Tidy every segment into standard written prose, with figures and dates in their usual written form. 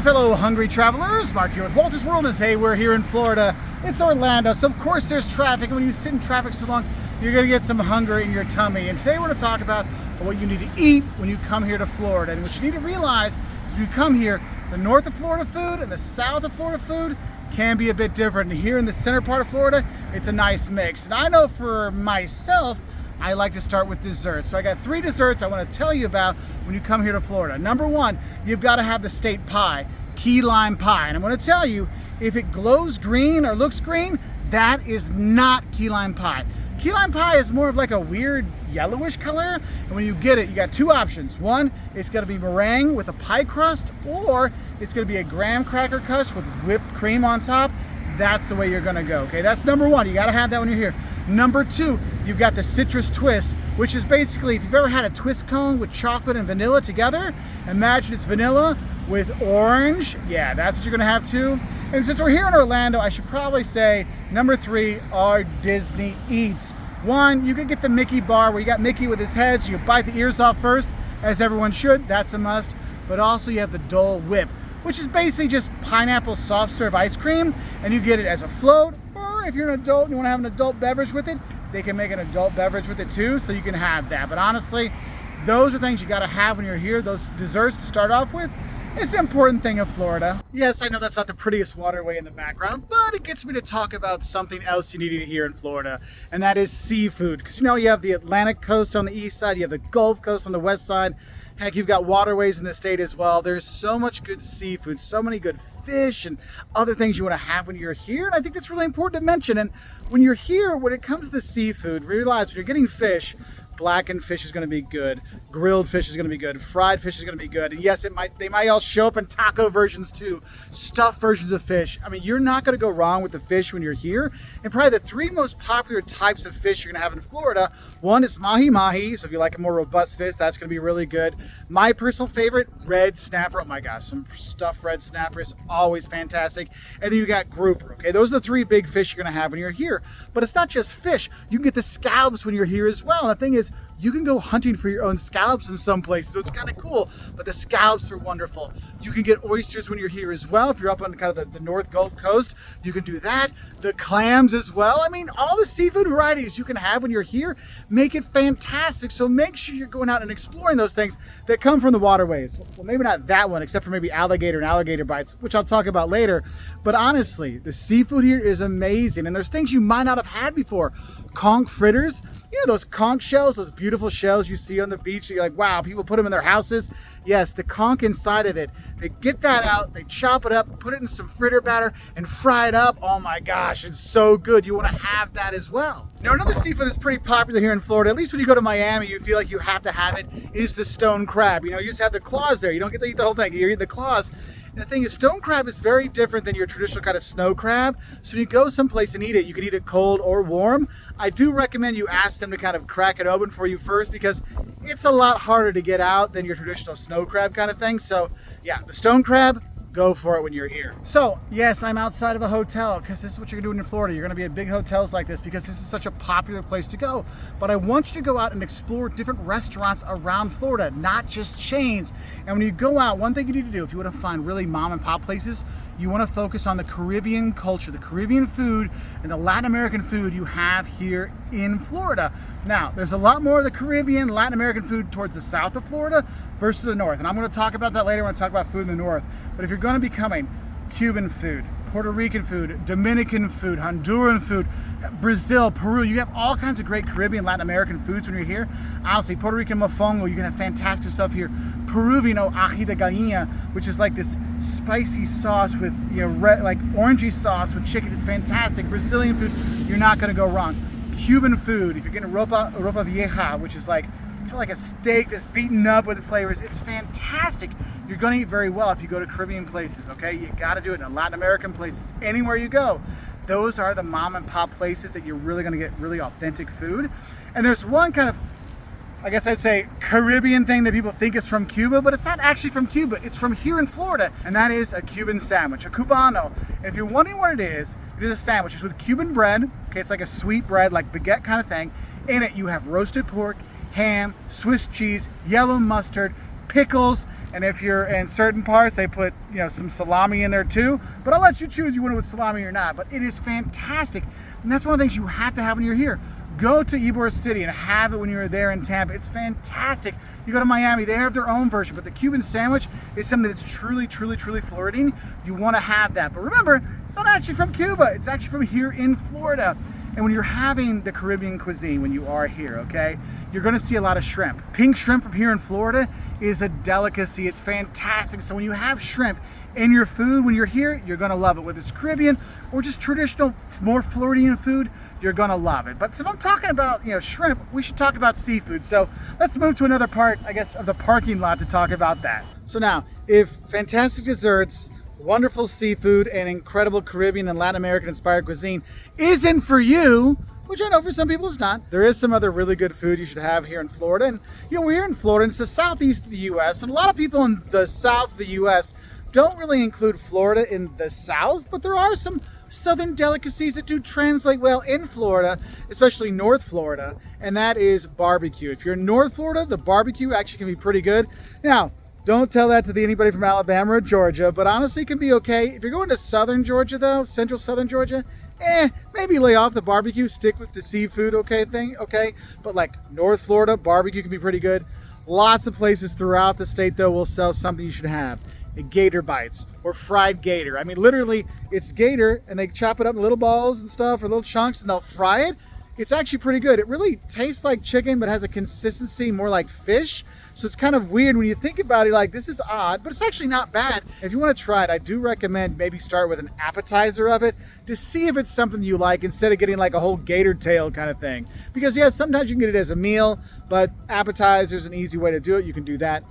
there, fellow hungry travelers. Mark here with Wolters World, and today we're here in Florida. It's Orlando, so of course there's traffic. When you sit in traffic so long, you're gonna get some hunger in your tummy. And today we're gonna talk about what you need to eat when you come here to Florida. And what you need to realize is when you come here, the north of Florida food and the south of Florida food can be a bit different. And here in the center part of Florida, it's a nice mix. And I know for myself, I like to start with desserts. So I got 3 desserts I want to tell you about when you come here to Florida. Number 1, you've got to have the state pie, key lime pie. And I'm going to tell you, if it glows green or looks green, that is not key lime pie. Key lime pie is more of like a weird yellowish color. And when you get it, you got 2 options. One, it's going to be meringue with a pie crust, or it's going to be a graham cracker crust with whipped cream on top. That's the way you're going to go. Okay, that's number 1. You got to have that when you're here. Number 2, you've got the citrus twist, which is basically, if you've ever had a twist cone with chocolate and vanilla together, imagine it's vanilla with orange. Yeah, that's what you're gonna have too. And since we're here in Orlando, I should probably say number 3 are Disney eats. 1, you could get the Mickey bar where you got Mickey with his head, so you bite the ears off first, as everyone should, that's a must. But also you have the Dole Whip, which is basically just pineapple soft serve ice cream, and you get it as a float, or if you're an adult and you want to have an adult beverage with it, they can make an adult beverage with it too, so you can have that. But honestly, those are things you got to have when you're here. Those desserts to start off with. It's the important thing of Florida. Yes, I know that's not the prettiest waterway in the background, but it gets me to talk about something else you need to hear in Florida, and that is seafood. Because you know, you have the Atlantic coast on the east side, you have the Gulf Coast on the west side. Heck, you've got waterways in the state as well. There's so much good seafood, so many good fish and other things you want to have when you're here. And I think it's really important to mention. And when you're here, when it comes to seafood, realize when you're getting fish, blackened fish is going to be good, grilled fish is going to be good, fried fish is going to be good, and yes, they might all show up in taco versions too, stuffed versions of fish. I mean, you're not going to go wrong with the fish when you're here. And probably the 3 most popular types of fish you're going to have in Florida, 1 is mahi-mahi, so if you like a more robust fish, that's going to be really good. My personal favorite, red snapper. Oh my gosh, some stuffed red snappers, always fantastic. And then you got grouper. Okay, those are the 3 big fish you're going to have when you're here. But it's not just fish, you can get the scallops when you're here as well. And the thing is, you can go hunting for your own scallops in some places, so it's kind of cool, but the scallops are wonderful. You can get oysters when you're here as well. If you're up on kind of the North Gulf Coast, you can do that. The clams as well. I mean, all the seafood varieties you can have when you're here make it fantastic, so make sure you're going out and exploring those things that come from the waterways. Well, maybe not that one, except for maybe alligator and alligator bites, which I'll talk about later. But honestly, the seafood here is amazing, and there's things you might not have had before. Conch fritters, you know those conch shells, those beautiful shells you see on the beach, you're like, wow, people put them in their houses. Yes, the conch inside of it, they get that out, they chop it up, put it in some fritter batter and fry it up. Oh my gosh, it's so good. You want to have that as well. Now, another seafood that's pretty popular here in Florida, at least when you go to Miami, you feel like you have to have it, is the stone crab. You know, you just have the claws there. You don't get to eat the whole thing, you eat the claws. And the thing is, stone crab is very different than your traditional kind of snow crab. So when you go someplace and eat it, you can eat it cold or warm. I do recommend you ask them to kind of crack it open for you first, because it's a lot harder to get out than your traditional snow crab kind of thing. So yeah, the stone crab, go for it when you're here. So yes, I'm outside of a hotel because this is what you're doing in Florida. You're going to be at big hotels like this because this is such a popular place to go. But I want you to go out and explore different restaurants around Florida, not just chains. And when you go out, one thing you need to do if you want to find really mom and pop places, you want to focus on the Caribbean culture, the Caribbean food and the Latin American food you have here in Florida. Now, there's a lot more of the Caribbean, Latin American food towards the south of Florida versus the north. And I'm going to talk about that later when I talk about food in the north. But if you're going to be coming, Cuban food, Puerto Rican food, Dominican food, Honduran food, Brazil, Peru, you have all kinds of great Caribbean, Latin American foods when you're here. Honestly, Puerto Rican mofongo, you can have fantastic stuff here. Peruvian ají de gallina, which is like this spicy sauce with, you know, red, like orangey sauce with chicken. It's fantastic. Brazilian food, you're not going to go wrong. Cuban food, if you're getting ropa vieja, which is like kind of like a steak that's beaten up with the flavors, it's fantastic. You're going to eat very well if you go to Caribbean places, okay? You got to do it in Latin American places. Anywhere you go, those are the mom and pop places that you're really going to get really authentic food. And there's one kind of, I guess I'd say, Caribbean thing that people think is from Cuba, but it's not actually from Cuba. It's from here in Florida, and that is a Cuban sandwich, a cubano. And if you're wondering what it is a sandwich. It's with Cuban bread. Okay, it's like a sweet bread, like baguette kind of thing. In it, you have roasted pork, ham, Swiss cheese, yellow mustard, pickles, and if you're in certain parts, they put, you know, some salami in there too. But I'll let you choose you want it with salami or not. But it is fantastic, and that's one of the things you have to have when you're here. Go to Ybor City and have it when you're there in Tampa. It's fantastic. You go to Miami, they have their own version, but the Cuban sandwich is something that's truly, truly, truly Floridian. You want to have that. But remember, it's not actually from Cuba. It's actually from here in Florida. And when you're having the Caribbean cuisine, when you are here, okay, you're gonna see a lot of shrimp. Pink shrimp from here in Florida is a delicacy. It's fantastic. So when you have shrimp in your food, when you're here, you're gonna love it. Whether it's Caribbean or just traditional, more Floridian food, you're gonna love it. But so if I'm talking about, you know, shrimp, we should talk about seafood. So let's move to another part, I guess, of the parking lot to talk about that. So now, if fantastic desserts, wonderful seafood, and incredible Caribbean and Latin American inspired cuisine isn't for you, which I know for some people it's not, there is some other really good food you should have here in Florida. And you know, we're here in Florida, and it's the southeast of the US, and a lot of people in the south of the US don't really include Florida in the south, but there are some southern delicacies that do translate well in Florida, especially North Florida, and that is barbecue. If you're in North Florida, the barbecue actually can be pretty good. Now, don't tell that to anybody from Alabama or Georgia, but honestly, it can be okay. If you're going to southern Georgia though, central southern Georgia, maybe lay off the barbecue, stick with the seafood, okay? But like North Florida, barbecue can be pretty good. Lots of places throughout the state though will sell something you should have. Gator bites or fried gator. I mean, literally, it's gator and they chop it up in little balls and stuff or little chunks and they'll fry it. It's actually pretty good. It really tastes like chicken, but has a consistency more like fish. So it's kind of weird when you think about it, like this is odd, but it's actually not bad. If you want to try it, I do recommend maybe start with an appetizer of it to see if it's something you like instead of getting like a whole gator tail kind of thing. Because yes, sometimes you can get it as a meal, but appetizer is an easy way to do it. You can do that.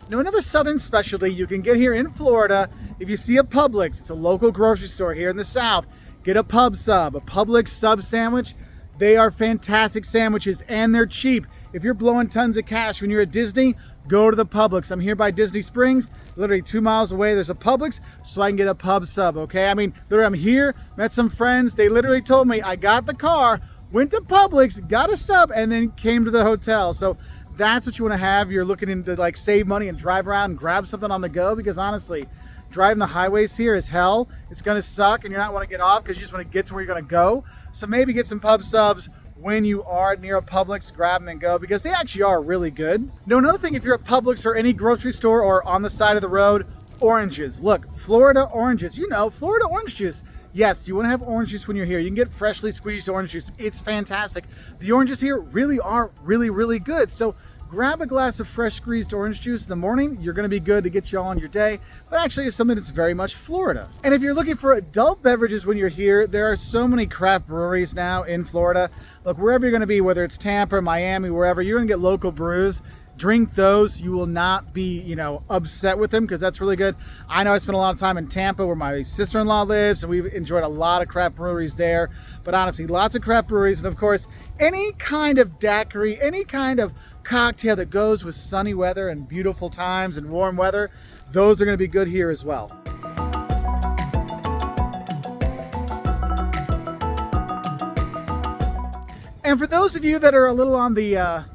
Now, another southern specialty you can get here in Florida, if you see a Publix, it's a local grocery store here in the south, get a pub sub, a Publix sub sandwich. They are fantastic sandwiches and they're cheap. If you're blowing tons of cash when you're at Disney, go to the Publix. I'm here by Disney Springs, literally 2 miles away. There's a Publix, so I can get a pub sub, okay? I mean, literally, I'm here, met some friends. They literally told me I got the car, went to Publix, got a sub, and then came to the hotel. So that's what you want to have. You're looking to like save money and drive around and grab something on the go, because honestly, driving the highways here is hell. It's gonna suck and you're not want to get off because you just want to get to where you're gonna go. So maybe get some pub subs when you are near a Publix, grab them and go, because they actually are really good. Now, another thing, if you're at Publix or any grocery store or on the side of the road, oranges. Look, Florida oranges, you know, Florida orange juice. Yes, you want to have orange juice when you're here. You can get freshly squeezed orange juice. It's fantastic. The oranges here really are really, really good. So grab a glass of fresh squeezed orange juice in the morning. You're going to be good to get you on your day. But actually, it's something that's very much Florida. And if you're looking for adult beverages when you're here, there are so many craft breweries now in Florida. Look, wherever you're going to be, whether it's Tampa, Miami, wherever, you're going to get local brews. Drink those. You will not be, you know, upset with them, because that's really good. I know I spent a lot of time in Tampa where my sister-in-law lives, and we've enjoyed a lot of craft breweries there. But honestly, lots of craft breweries, and of course, any kind of daiquiri, any kind of cocktail that goes with sunny weather and beautiful times and warm weather, those are going to be good here as well. And for those of you that are a little on the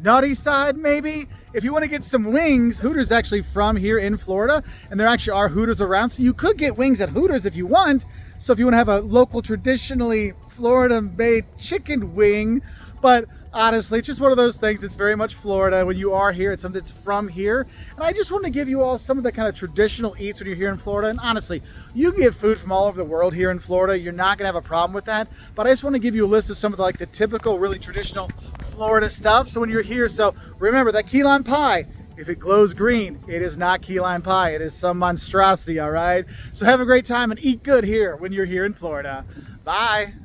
nutty side, maybe, if you want to get some wings, Hooters actually from here in Florida, and there actually are Hooters around, so you could get wings at Hooters if you want. So if you want to have a local, traditionally Florida-made chicken wing, but honestly, it's just one of those things that's very much Florida. When you are here, it's something that's from here. And I just want to give you all some of the kind of traditional eats when you're here in Florida. And honestly, you can get food from all over the world here in Florida. You're not going to have a problem with that. But I just want to give you a list of some of the, like, the typical, really traditional Florida stuff. So when you're here, so remember that key lime pie. If it glows green, it is not key lime pie. It is some monstrosity, all right? So have a great time and eat good here when you're here in Florida. Bye.